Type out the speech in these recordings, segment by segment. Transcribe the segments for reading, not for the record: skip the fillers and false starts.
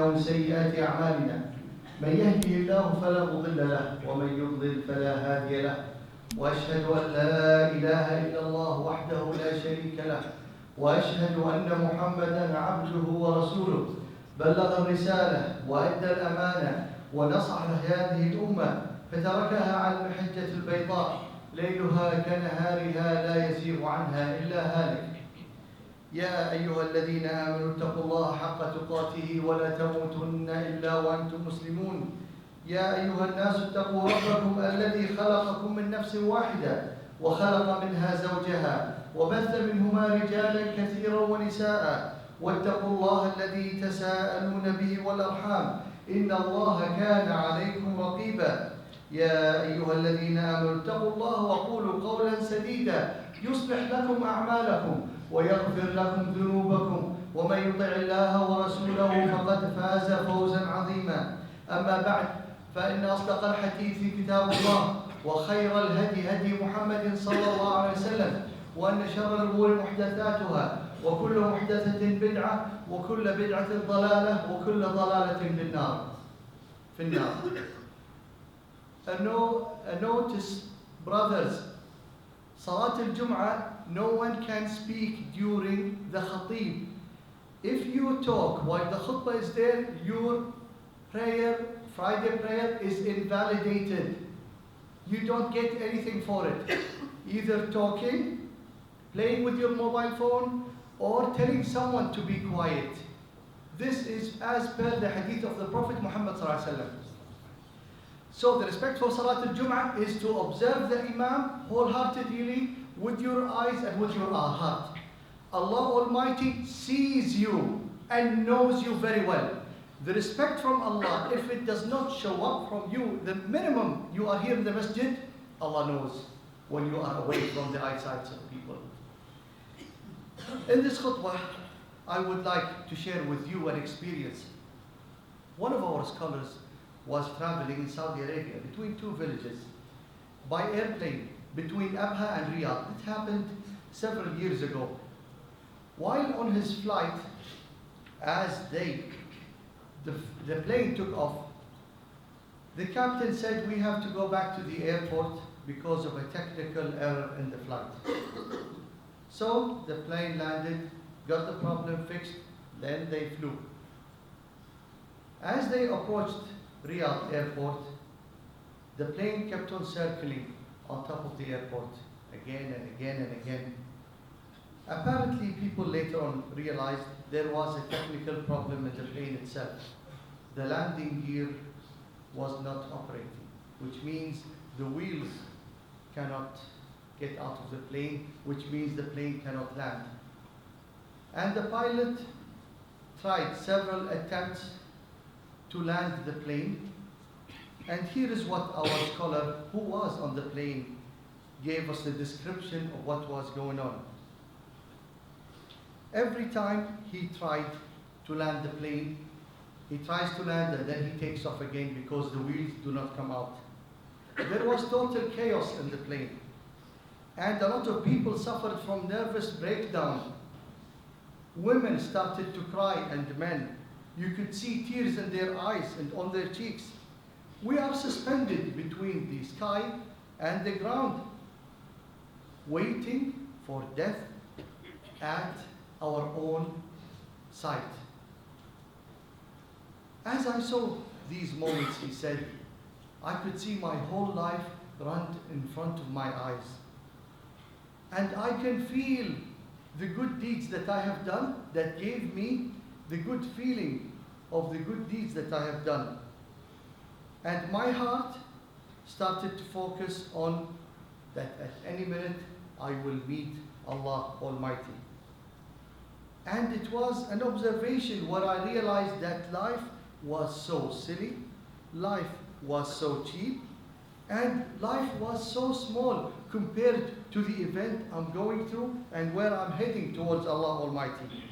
ومن سيئات أعمالنا من يهده الله فلا مضل له ومن يضلل فلا هادي له وأشهد أن لا إله إلا الله وحده لا شريك له وأشهد أن محمدا عبده ورسوله بلغ الرسالة وأدى الأمانة ونصح هذه الأمة فتركها على المحجة البيضاء ليلها كنهارها لا يزيغ عنها إلا هالك. يا أيها الذين آمنوا اتقوا الله حق تقاته ولا تموتن إلا وأنتم مسلمون. يا أيها الناس اتقوا ربكم الذي خلقكم من نفس واحدة وخلق منها زوجها وبث منهما رجالا كثيرا ونساء واتقوا الله الذي تساءلون به والأرحام إن الله كان عليكم رقيبا. يا أيها الذين آمنوا اتقوا الله وقولوا قولا سديدا يصلح لكم أعمالكم ويغفر لكم ذنوبكم ومن يطع الله ورسوله فقد فاز فوزا عظيما. أما بعد فإن أصدق الحديث كتاب الله وخير الهدي هدي محمد صلى الله عليه وسلم وأن شر الأمور محدثاتها وكل محدثة بدعة وكل بدعة ضلالة وكل ضلالة في النار. A notice, brothers, Salat al-Jum'ah, no one can speak during the khatib. If you talk while the khutbah is there, your prayer, Friday prayer, is invalidated. You don't get anything for it. Either talking, playing with your mobile phone, or telling someone to be quiet. This is as per the hadith of the Prophet Muhammad sallallahu alaihi wasallam. So the respect for Salat al-Jum'ah is to observe the Imam wholeheartedly with your eyes and with your heart. Allah Almighty sees you and knows you very well. The respect from Allah, if it does not show up from you, the minimum you are here in the masjid, Allah knows when you are away from the eyesight of people. In this khutbah, I would like to share with you an experience. One of our scholars was traveling in Saudi Arabia between two villages by airplane between Abha and Riyadh. It happened several years ago. While on his flight, as the plane took off, the captain said, "We have to go back to the airport because of a technical error in the flight." So the plane landed, got the problem fixed, then they flew. As they approached Riyadh airport, the plane kept on circling on top of the airport again and again and again. Apparently, people later on realized there was a technical problem in the plane itself. The landing gear was not operating, which means the wheels cannot get out of the plane, which means the plane cannot land. And the pilot tried several attempts to land the plane. And here is what our scholar who was on the plane gave us the description of what was going on. Every time he tried to land the plane, he tries to land and then he takes off again because the wheels do not come out. There was total chaos in the plane. And a lot of people suffered from nervous breakdown. Women started to cry and men. You could see tears in their eyes and on their cheeks. We are suspended between the sky and the ground, waiting for death at our own sight. As I saw these moments, he said, I could see my whole life run in front of my eyes. And I can feel the good deeds that I have done that gave me the good feeling of the good deeds that I have done. And my heart started to focus on that at any minute I will meet Allah Almighty. And it was an observation where I realized that life was so silly, life was so cheap, and life was so small compared to the event I'm going through and where I'm heading towards Allah Almighty.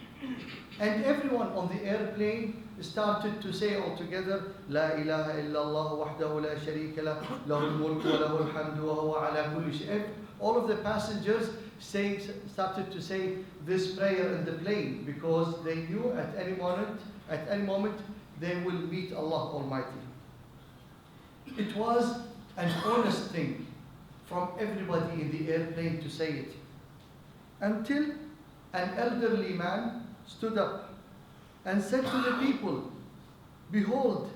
And everyone on the airplane started to say all together, La ilaha illallah wahdahu la sharika lah, lahul mulk wa lahul hamdu wa huwa ala kulli shay'. All of the passengers started to say this prayer in the plane because they knew at any moment they will meet Allah Almighty. It was an honest thing from everybody in the airplane to say it, until an elderly man stood up and said to the people, behold,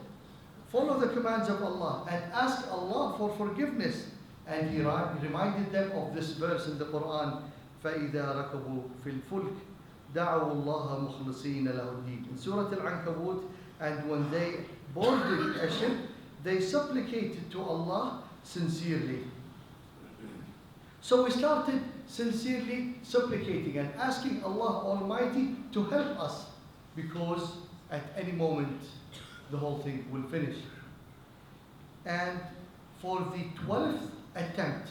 follow the commands of Allah and ask Allah for forgiveness. And he reminded them of this verse in the Quran, فَإِذَا رَكَبُوا فِي الْفُلْكِ دَعَوُوا اللَّهَ مُخْلِصِينَ لَهُ الدِّينَ. In Surah Al-Ankabut, and when they boarded a ship, they supplicated to Allah sincerely. So we started sincerely supplicating and asking Allah Almighty to help us, because at any moment the whole thing will finish. And for the 12th attempt,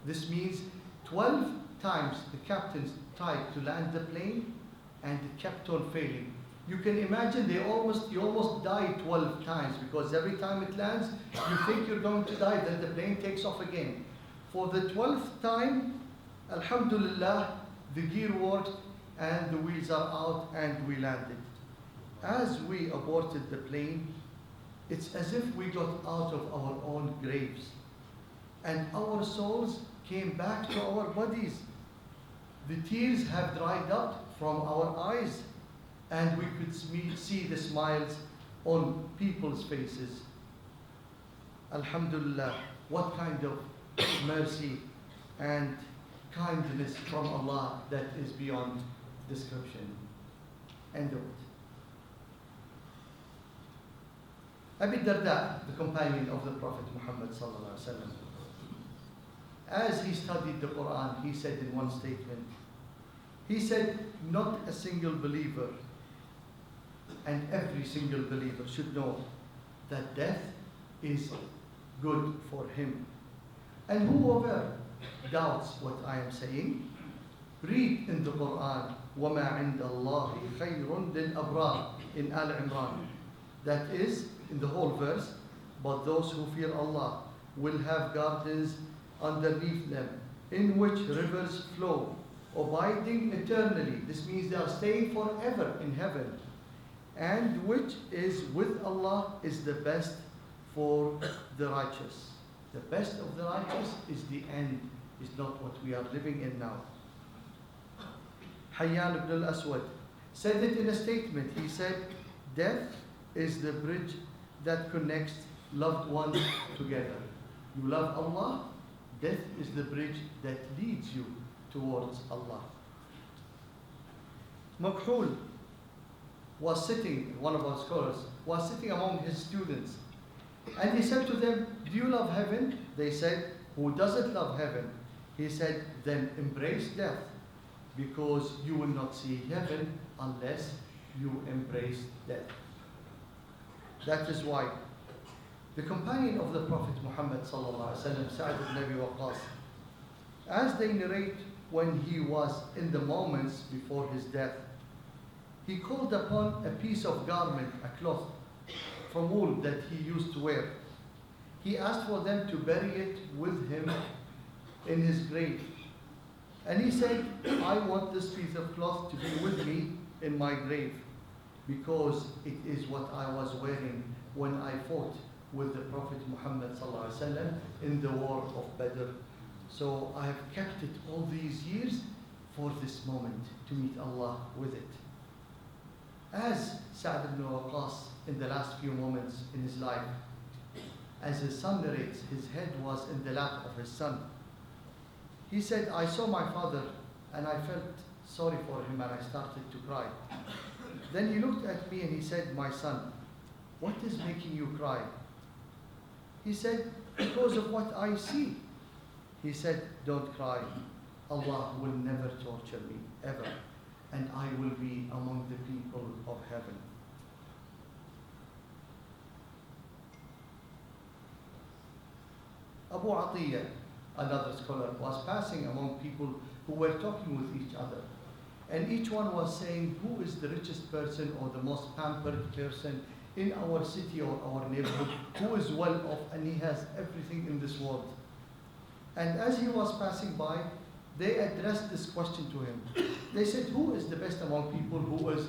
this means 12 times the captains tried to land the plane and it kept on failing. You can imagine you almost die 12 times, because every time it lands, you think you're going to die, then the plane takes off again. For the 12th time, Alhamdulillah, the gear worked and the wheels are out and we landed. As we aborted the plane, it's as if we got out of our own graves and our souls came back to our bodies. The tears have dried up from our eyes and we could see the smiles on people's faces. Alhamdulillah, what kind of mercy and kindness from Allah that is beyond description. End of it. Abi Darda, the companion of the Prophet Muhammad sallallahu alaihi wasallam, as he studied the Quran, he said in one statement, he said, not a single believer and every single believer should know that death is good for him. And whoever doubts what I am saying, read in the Quran, وَمَا عِنْدَ اللَّهِ خَيْرٌ لِلْأَبْرَارِ in Al Imran. That is, in the whole verse, but those who fear Allah will have gardens underneath them, in which rivers flow, abiding eternally. This means they are staying forever in heaven. And which is with Allah is the best for the righteous. The best of the righteous is the end, is not what we are living in now. Hayyan ibn al-Aswad said it in a statement. He said, death is the bridge that connects loved ones together. You love Allah, death is the bridge that leads you towards Allah. Makhul was sitting, one of our scholars, was sitting among his students. And he said to them, do you love heaven? They said, who doesn't love heaven? He said, then embrace death, because you will not see heaven unless you embrace death. That is why the companion of the Prophet Muhammad sallallahu alaihi wasallam, Sa'd ibn Abi Waqqas, as they narrate when he was in the moments before his death, he called upon a piece of garment, a cloth from wool that he used to wear. He asked for them to bury it with him in his grave. And he said, I want this piece of cloth to be with me in my grave, because it is what I was wearing when I fought with the Prophet Muhammad sallallahu alaihi wasallam in the war of Badr. So I have kept it all these years for this moment, to meet Allah with it. As Sa'd ibn Waqqas, in the last few moments in his life, as his son narrates, his head was in the lap of his son. He said, I saw my father and I felt sorry for him and I started to cry. Then he looked at me and he said, my son, what is making you cry? He said, because of what I see. He said, don't cry. Allah will never torture me, ever. And I will be among the people of heaven. Abu Atiyah, another scholar, was passing among people who were talking with each other. And each one was saying, who is the richest person or the most pampered person in our city or our neighborhood, who is well off and he has everything in this world. And as he was passing by, they addressed this question to him. They said, who is the best among people, who is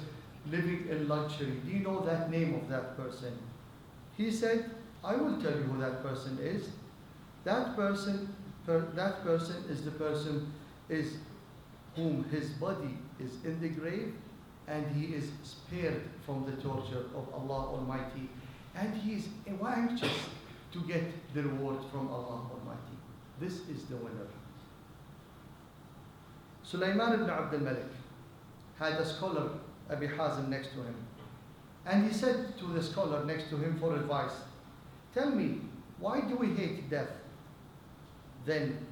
living in luxury. Do you know that name of that person? He said, I will tell you who that person is. That person is the person is whom his body is in the grave and he is spared from the torture of Allah Almighty, and he is anxious to get the reward from Allah Almighty. This is the winner. Sulaiman ibn Abdul Malik had a scholar, Abi Hazim, next to him. And he said to the scholar next to him for advice, tell me, why do we hate death? Then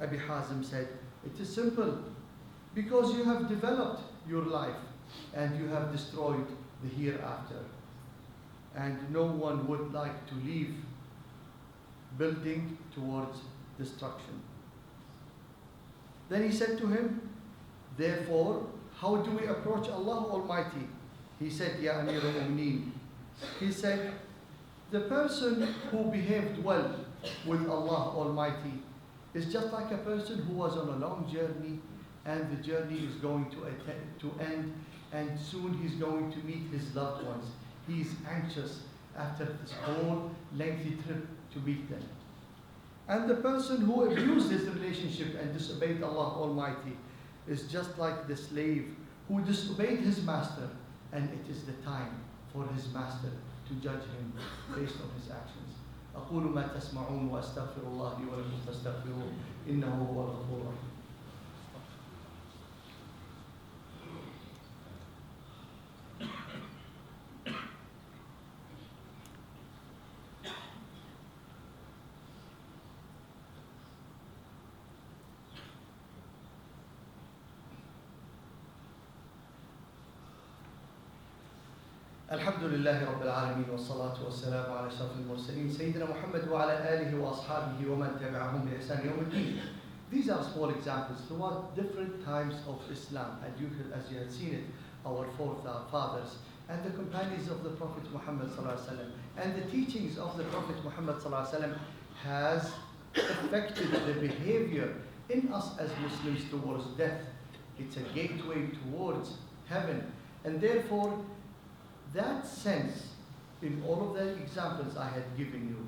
Abi Hazim said, it is simple. Because you have developed your life and you have destroyed the hereafter. And no one would like to leave building towards destruction. Then he said to him, therefore, how do we approach Allah Almighty? He said, Ya Amir al-Mu'mineen. He said, the person who behaved well with Allah Almighty is just like a person who was on a long journey and the journey is going to end and soon he's going to meet his loved ones. He is anxious after this whole lengthy trip to meet them. And the person who abused his relationship and disobeyed Allah Almighty is just like the slave who disobeyed his master, and it is the time for his master to judge him based on his actions. أقول ما تسمعون وأستغفر الله لي ولكم فاستغفروه إنه هو الغفور الرحيم. الحمد لله رب العالمين والصلاة والسلام على أشرف المرسلين سيدنا محمد وعلى آله وأصحابه ومن تبعهم بإحسان يوم الدين. These are small examples throughout different times of Islam, and as you have seen it, our forefathers and the companions of the Prophet Muhammad ﷺ, and the teachings of the Prophet Muhammad ﷺ has affected the behavior in us as Muslims towards death. It's a gateway towards heaven, and therefore that sense in all of the examples I had given you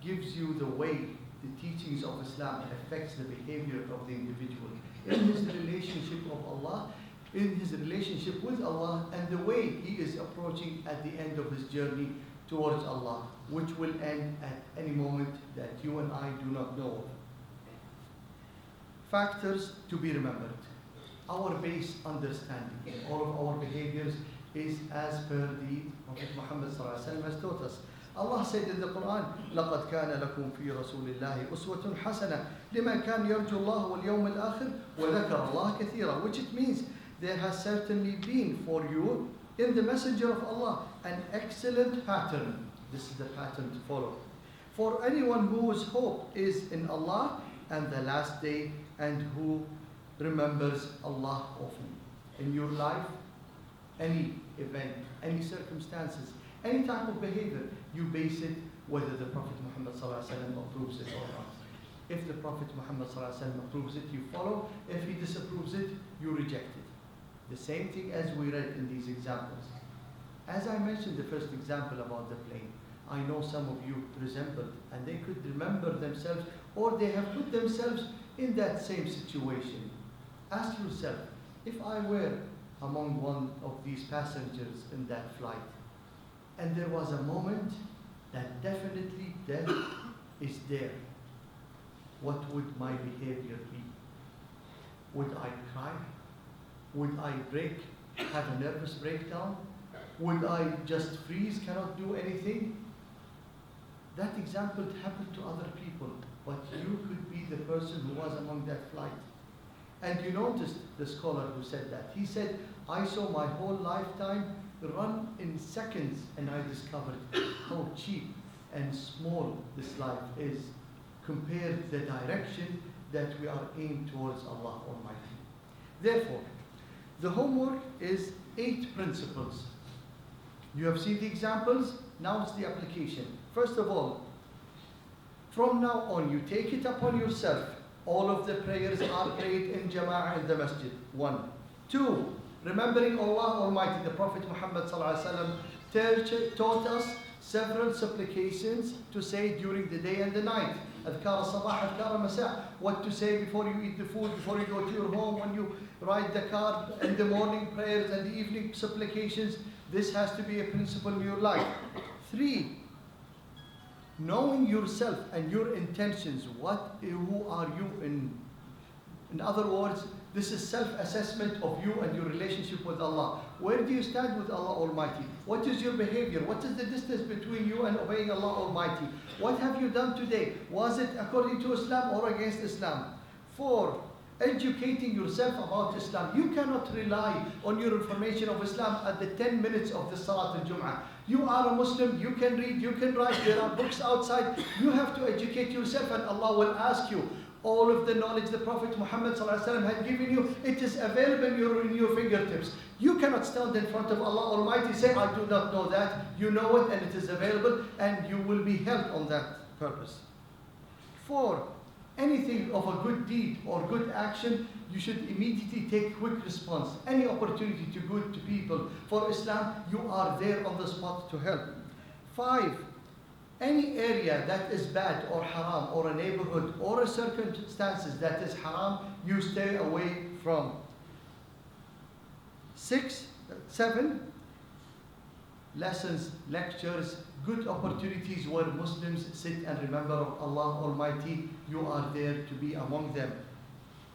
gives you the way the teachings of Islam affects the behavior of the individual in his relationship of Allah, in his relationship with Allah, and the way he is approaching at the end of his journey towards Allah, which will end at any moment that you and I do not know of. Factors to be remembered. Our base understanding in all of our behaviors is as per the Prophet Muhammad ﷺ has taught us. Allah said in the Quran, لَقَدْ كَانَ لَكُمْ فِي رَسُولِ اللَّهِ أُسْوَةٌ حَسَنَةٌ لِمَنْ كَانَ يَرْجُو اللَّهَ وَالْيَوْمَ الْآخِرِ وَذَكَرَ اللَّهَ كَثِيرًا, which it means there has certainly been for you in the Messenger of Allah an excellent pattern. This is the pattern to follow. For anyone whose hope is in Allah and the last day, and who remembers Allah often. In your life, any event, any circumstances, any type of behavior, you base it whether the Prophet Muhammad ﷺ approves it or not. If the Prophet Muhammad ﷺ approves it, you follow. If he disapproves it, you reject it. The same thing as we read in these examples. As I mentioned the first example about the plane, I know some of you resembled and they could remember themselves, or they have put themselves in that same situation. Ask yourself, if I were among one of these passengers in that flight, and there was a moment that definitely death is there, what would my behavior be? Would I cry? Would I have a nervous breakdown? Would I just freeze, cannot do anything? That example happened to other people, but you could be the person who was among that flight. And you noticed the scholar who said that. He said, I saw my whole lifetime run in seconds, and I discovered how cheap and small this life is compared to the direction that we are aimed towards Allah Almighty. Therefore, the homework is 8 principles. You have seen the examples, now it's the application. First of all, from now on, you take it upon yourself. All of the prayers are prayed in Jama'ah in the masjid. 1. 2. Remembering Allah Almighty. The Prophet Muhammad taught us several supplications to say during the day and the night. Adhkar al-sabah, adhkar al-masa. What to say before you eat the food, before you go to your home, when you ride the car, in the morning prayers and the evening supplications. This has to be a principle in your life. 3, knowing yourself and your intentions. Who are you in other words, this is self-assessment of you and your relationship with Allah. Where do you stand with Allah Almighty? What is your behavior? What is the distance between you and obeying Allah Almighty? What have you done today? Was it according to Islam or against Islam? 4, educating yourself about Islam. You cannot rely on your information of Islam at the 10 minutes of the Salat al-Jum'ah. You are a Muslim, you can read, you can write, there are books outside. You have to educate yourself and Allah will ask you. All of the knowledge the Prophet Muhammad had given you, it is available in your fingertips. You cannot stand in front of Allah Almighty, say, I do not know that. You know it and it is available and you will be held on that purpose. 4, anything of a good deed or good action, you should immediately take quick response. Any opportunity to good to people for Islam, you are there on the spot to help. 5, any area that is bad or haram or a neighborhood or a circumstances that is haram, you stay away from. 7, lessons, lectures, good opportunities where Muslims sit and remember Allah Almighty. You are there to be among them.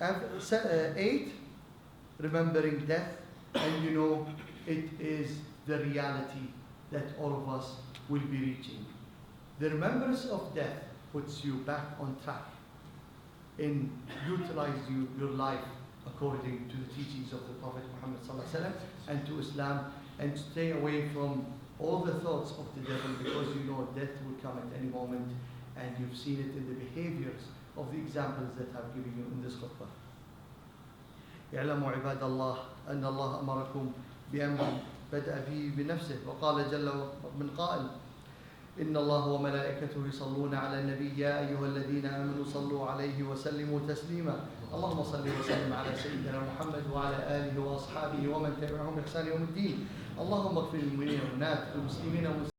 8, remembering death, and you know it is the reality that all of us will be reaching. The remembrance of death puts you back on track and utilize your life according to the teachings of the Prophet Muhammad and to Islam, and stay away from all the thoughts of the devil, because you know death will come at any moment, and you've seen it in the behaviors of the examples that I've given you in this khutbah. اعلموا عباد الله أن الله أمركم بأمر بدأ به بنفسه وقال جل من قائل إن الله وملائكته يصلون على النبي يا أيها الذين آمنوا صلوا عليه وسلموا تسليما اللهم صل وسلم على سيدنا محمد وعلى آله وأصحابه ومن تبعهم بإحسان يوم الدين اللهم اغفر للمؤمنين والمؤمنات والمسلمين